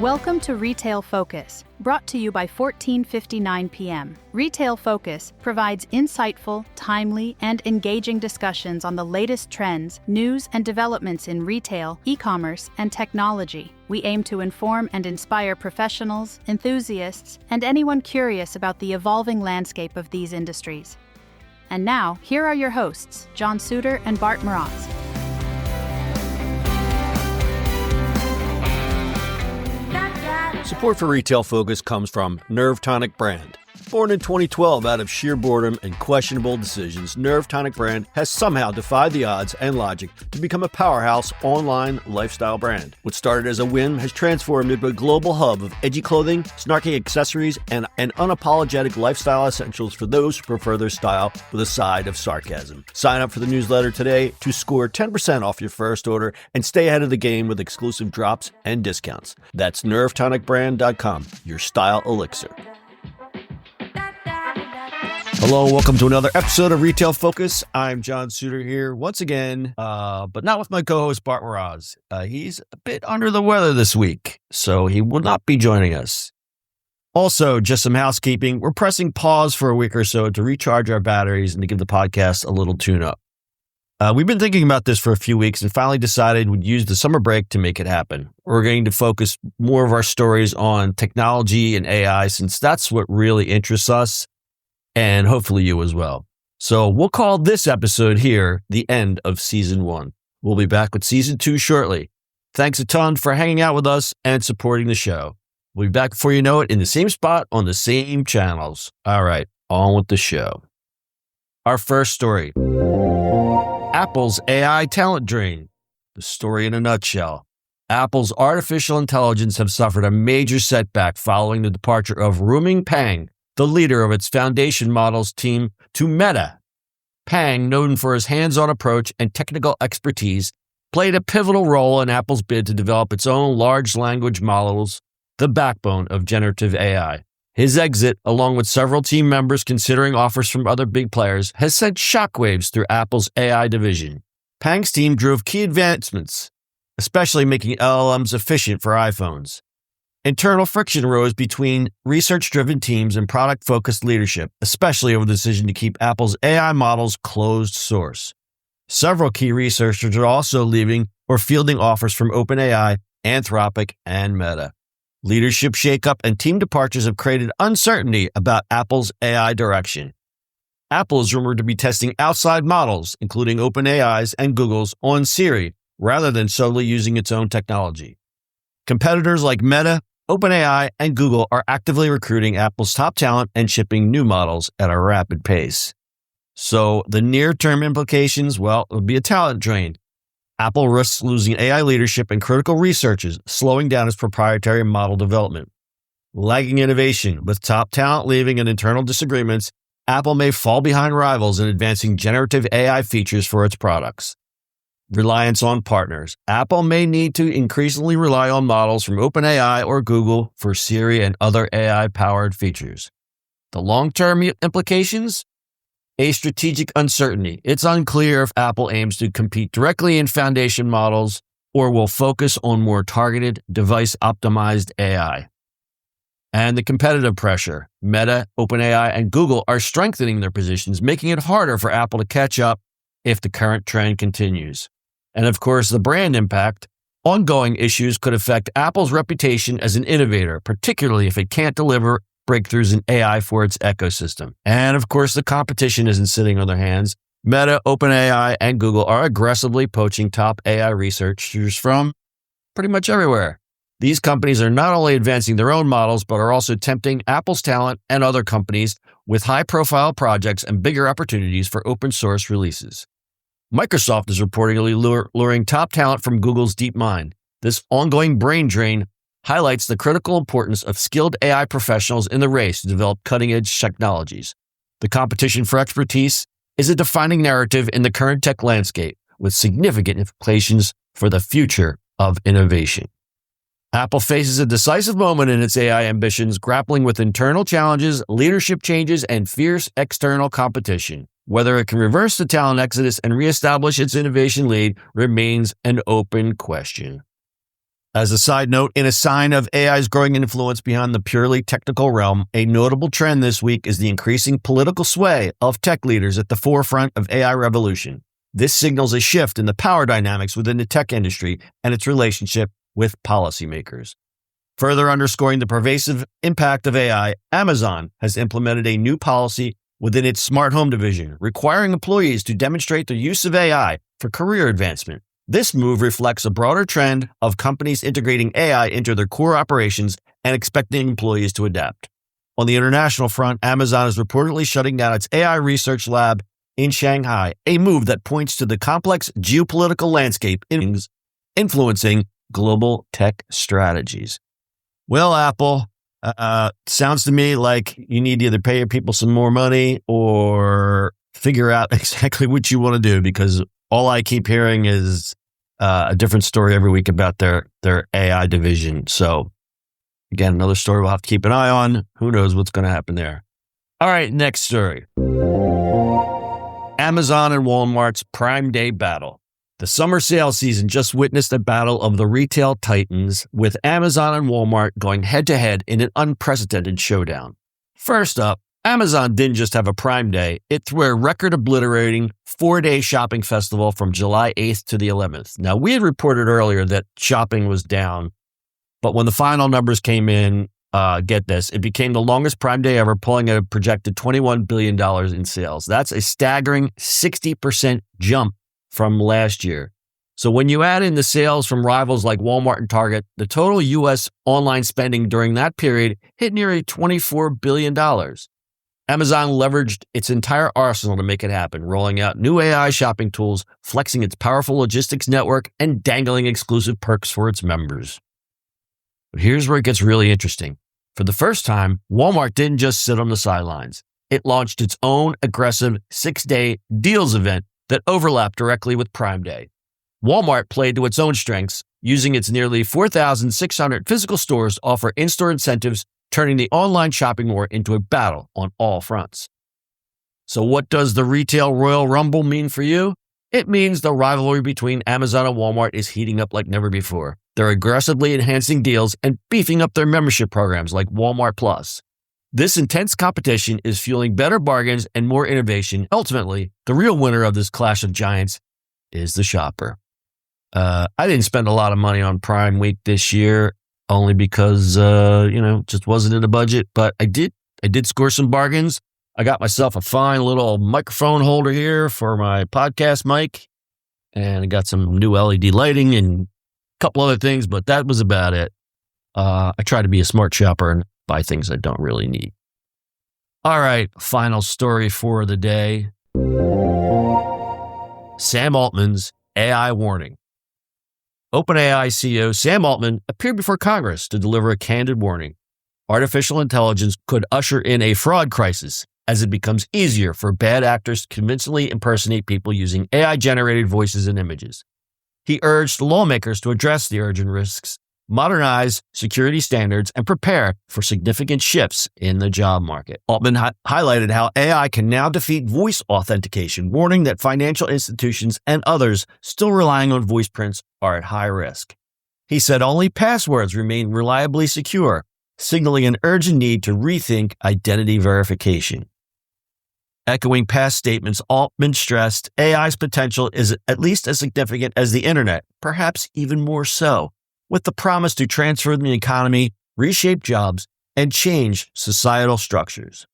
Welcome to Retail Focus, brought to you by 14:59 p.m. Retail Focus provides insightful, timely, and engaging discussions on the latest trends, news, and developments in retail, e-commerce, and technology. We aim to inform and inspire professionals, enthusiasts, and anyone curious about the evolving landscape of these industries. And now, here are your hosts, John Suder and Bart Mroz. Support for Retail Focus comes from Nerve Tonic Brand. Born in 2012 out of sheer boredom and questionable decisions, Nerve Tonic Brand has somehow defied the odds and logic to become a powerhouse online lifestyle brand. What started as a whim has transformed into a global hub of edgy clothing, snarky accessories, and unapologetic lifestyle essentials for those who prefer their style with a side of sarcasm. Sign up for the newsletter today to score 10% off your first order and stay ahead of the game with exclusive drops and discounts. That's nervetonicbrand.com, your style elixir. Hello, welcome to another episode of Retail Focus. I'm John Suder here once again, but not with my co-host Bart Mroz. He's a bit under the weather this week, so he will not be joining us. Also, just some housekeeping. We're pressing pause for a week or so to recharge our batteries and to give the podcast a little tune-up. We've been thinking about this for a few weeks and finally decided we'd use the summer break to make it happen. We're going to focus more of our stories on technology and AI since that's what really interests us. And hopefully you as well. So we'll call this episode here the end of Season 1. We'll be back with Season 2 shortly. Thanks a ton for hanging out with us and supporting the show. We'll be back before you know it in the same spot on the same channels. All right, on with the show. Our first story. Apple's AI talent drain. The story in a nutshell. Apple's artificial intelligence have suffered a major setback following the departure of Ruming Pang, the leader of its foundation models team, to Meta. Pang, known for his hands-on approach and technical expertise, played a pivotal role in Apple's bid to develop its own large language models, the backbone of generative AI. His exit, along with several team members considering offers from other big players, has sent shockwaves through Apple's AI division. Pang's team drove key advancements, especially making LLMs efficient for iPhones. Internal friction rose between research-driven teams and product-focused leadership, especially over the decision to keep Apple's AI models closed source. Several key researchers are also leaving or fielding offers from OpenAI, Anthropic, and Meta. Leadership shakeup and team departures have created uncertainty about Apple's AI direction. Apple is rumored to be testing outside models, including OpenAI's and Google's, on Siri, rather than solely using its own technology. Competitors like Meta, OpenAI, and Google are actively recruiting Apple's top talent and shipping new models at a rapid pace. So the near-term implications, well, it would be a talent drain. Apple risks losing AI leadership and critical researchers, slowing down its proprietary model development. Lagging innovation, with top talent leaving and internal disagreements, Apple may fall behind rivals in advancing generative AI features for its products. Reliance on partners. Apple may need to increasingly rely on models from OpenAI or Google for Siri and other AI-powered features. The long-term implications? A strategic uncertainty. It's unclear if Apple aims to compete directly in foundation models or will focus on more targeted, device-optimized AI. And the competitive pressure. Meta, OpenAI, and Google are strengthening their positions, making it harder for Apple to catch up if the current trend continues. And of course, the brand impact. Ongoing issues could affect Apple's reputation as an innovator, particularly if it can't deliver breakthroughs in AI for its ecosystem. And of course, the competition isn't sitting on their hands. Meta, OpenAI, and Google are aggressively poaching top AI researchers from pretty much everywhere. These companies are not only advancing their own models, but are also tempting Apple's talent and other companies with high-profile projects and bigger opportunities for open-source releases. Microsoft is reportedly luring top talent from Google's DeepMind. This ongoing brain drain highlights the critical importance of skilled AI professionals in the race to develop cutting-edge technologies. The competition for expertise is a defining narrative in the current tech landscape, with significant implications for the future of innovation. Apple faces a decisive moment in its AI ambitions, grappling with internal challenges, leadership changes, and fierce external competition. Whether it can reverse the talent exodus and reestablish its innovation lead remains an open question. As a side note, in a sign of AI's growing influence beyond the purely technical realm, a notable trend this week is the increasing political sway of tech leaders at the forefront of AI revolution. This signals a shift in the power dynamics within the tech industry and its relationship with policymakers. Further underscoring the pervasive impact of AI, Amazon has implemented a new policy within its smart home division, requiring employees to demonstrate their use of AI for career advancement. This move reflects a broader trend of companies integrating AI into their core operations and expecting employees to adapt. On the international front, Amazon is reportedly shutting down its AI research lab in Shanghai, a move that points to the complex geopolitical landscape influencing global tech strategies. Well, Apple, sounds to me like you need to either pay your people some more money or figure out exactly what you want to do, because all I keep hearing is a different story every week about their AI division. So, again, another story we'll have to keep an eye on. Who knows what's going to happen there? All right, next story. Amazon and Walmart's Prime Day battle. The summer sales season just witnessed a battle of the retail titans, with Amazon and Walmart going head-to-head in an unprecedented showdown. First up, Amazon didn't just have a Prime Day, it threw a record-obliterating 4-day shopping festival from July 8th to the 11th. Now, we had reported earlier that shopping was down, but when the final numbers came in, get this, it became the longest Prime Day ever, pulling at a projected $21 billion in sales. That's a staggering 60% jump from last year. So when you add in the sales from rivals like Walmart and Target, the total U.S. online spending during that period hit nearly $24 billion. Amazon leveraged its entire arsenal to make it happen, rolling out new AI shopping tools, flexing its powerful logistics network, and dangling exclusive perks for its members. But here's where it gets really interesting. For the first time, Walmart didn't just sit on the sidelines. It launched its own aggressive 6-day deals event that overlapped directly with Prime Day. Walmart played to its own strengths, using its nearly 4,600 physical stores to offer in-store incentives, turning the online shopping war into a battle on all fronts. So what does the retail Royal Rumble mean for you? It means the rivalry between Amazon and Walmart is heating up like never before. They're aggressively enhancing deals and beefing up their membership programs like Walmart Plus. This intense competition is fueling better bargains and more innovation. Ultimately, the real winner of this clash of giants is the shopper. I didn't spend a lot of money on Prime Week this year, only because, just wasn't in the budget. But I did score some bargains. I got myself a fine little microphone holder here for my podcast mic, and I got some new LED lighting and a couple other things, but that was about it. I try to be a smart shopper and buy things I don't really need. All right, final story for the day. Sam Altman's AI warning. OpenAI CEO Sam Altman appeared before Congress to deliver a candid warning. Artificial intelligence could usher in a fraud crisis as it becomes easier for bad actors to convincingly impersonate people using AI-generated voices and images. He urged lawmakers to address the urgent risks, modernize security standards, and prepare for significant shifts in the job market. Altman highlighted how AI can now defeat voice authentication, warning that financial institutions and others still relying on voice prints are at high risk. He said only passwords remain reliably secure, signaling an urgent need to rethink identity verification. Echoing past statements, Altman stressed AI's potential is at least as significant as the internet, perhaps even more so, with the promise to transform the economy, reshape jobs, and change societal structures.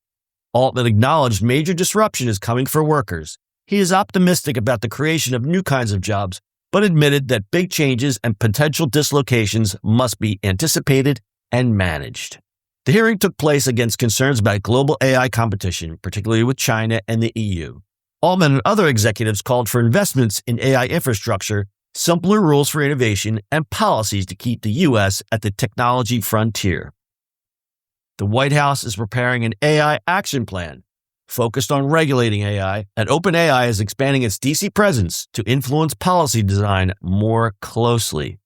Altman acknowledged major disruption is coming for workers. He is optimistic about the creation of new kinds of jobs, but admitted that big changes and potential dislocations must be anticipated and managed. The hearing took place against concerns about global AI competition, particularly with China and the EU. Altman and other executives called for investments in AI infrastructure, simpler rules for innovation, and policies to keep the U.S. at the technology frontier. The White House is preparing an AI action plan focused on regulating AI, and OpenAI is expanding its D.C. presence to influence policy design more closely.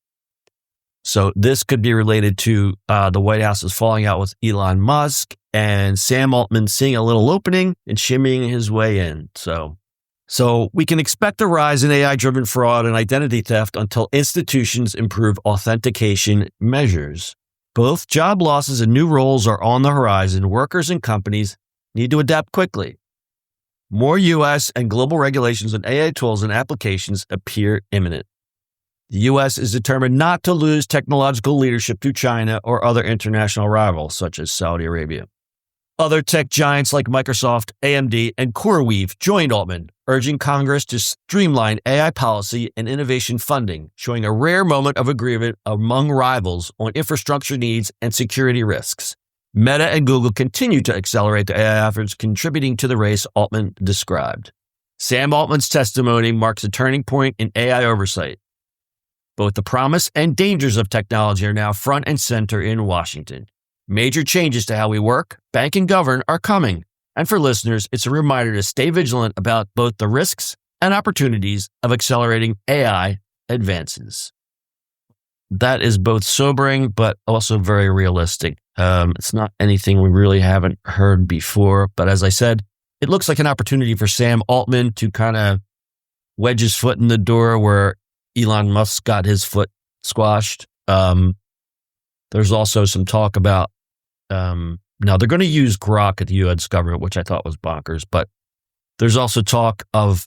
So this could be related to the White House's falling out with Elon Musk and Sam Altman seeing a little opening and shimmying his way in. So So we can expect a rise in AI-driven fraud and identity theft until institutions improve authentication measures. Both job losses and new roles are on the horizon. Workers and companies need to adapt quickly. More U.S. and global regulations on AI tools and applications appear imminent. The U.S. is determined not to lose technological leadership to China or other international rivals, such as Saudi Arabia. Other tech giants like Microsoft, AMD, and CoreWeave joined Altman, urging Congress to streamline AI policy and innovation funding, showing a rare moment of agreement among rivals on infrastructure needs and security risks. Meta and Google continue to accelerate their AI efforts, contributing to the race Altman described. Sam Altman's testimony marks a turning point in AI oversight. Both the promise and dangers of technology are now front and center in Washington. Major changes to how we work, bank, and govern are coming. And for listeners, it's a reminder to stay vigilant about both the risks and opportunities of accelerating AI advances. That is both sobering, but also very realistic. It's not anything we really haven't heard before. But as I said, it looks like an opportunity for Sam Altman to kind of wedge his foot in the door where Elon Musk got his foot squashed. There's also some talk about, now they're going to use Grok at the U.S. government, which I thought was bonkers, but there's also talk of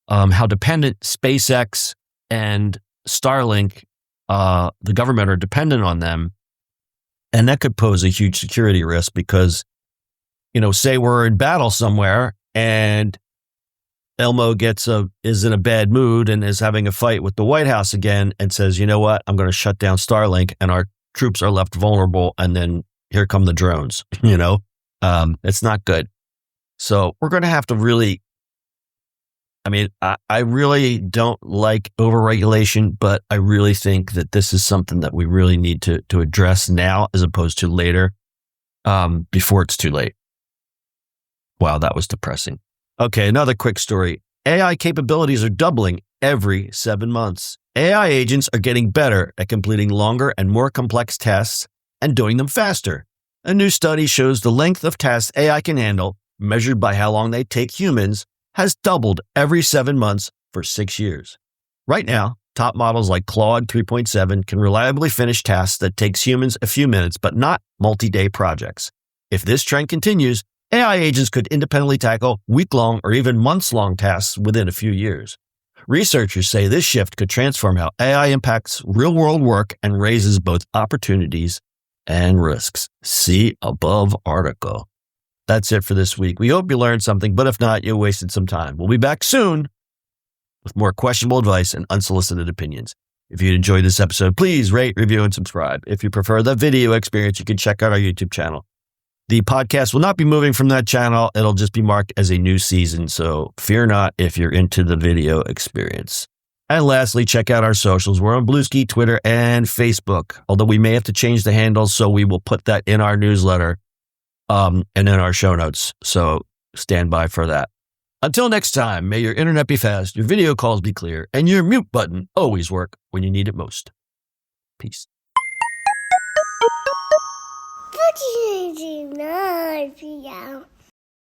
how dependent SpaceX and Starlink, the government are dependent on them. And that could pose a huge security risk because, say we're in battle somewhere and Elmo is in a bad mood and is having a fight with the White House again and says, you know what, I'm going to shut down Starlink, and our troops are left vulnerable, and then here come the drones. It's not good. So we're going to have to really, I really don't like overregulation, but I really think that this is something that we really need to address now as opposed to later, before it's too late. Wow, that was depressing. Okay, another quick story. AI capabilities are doubling every 7 months. AI agents are getting better at completing longer and more complex tasks and doing them faster. A new study shows the length of tasks AI can handle, measured by how long they take humans, has doubled every 7 months for 6 years. Right now, top models like Claude 3.7 can reliably finish tasks that takes humans a few minutes, but not multi-day projects. If this trend continues, AI agents could independently tackle week-long or even months-long tasks within a few years. Researchers say this shift could transform how AI impacts real-world work and raises both opportunities and risks. See above article. That's it for this week. We hope you learned something, but if not, you wasted some time. We'll be back soon with more questionable advice and unsolicited opinions. If you enjoyed this episode, please rate, review, and subscribe. If you prefer the video experience, you can check out our YouTube channel. The podcast will not be moving from that channel. It'll just be marked as a new season, so fear not if you're into the video experience. And lastly, check out our socials. We're on Bluesky, Twitter, and Facebook, although we may have to change the handles, so we will put that in our newsletter and in our show notes, so stand by for that. Until next time, may your internet be fast, your video calls be clear, and your mute button always work when you need it most. Peace. What do you do now,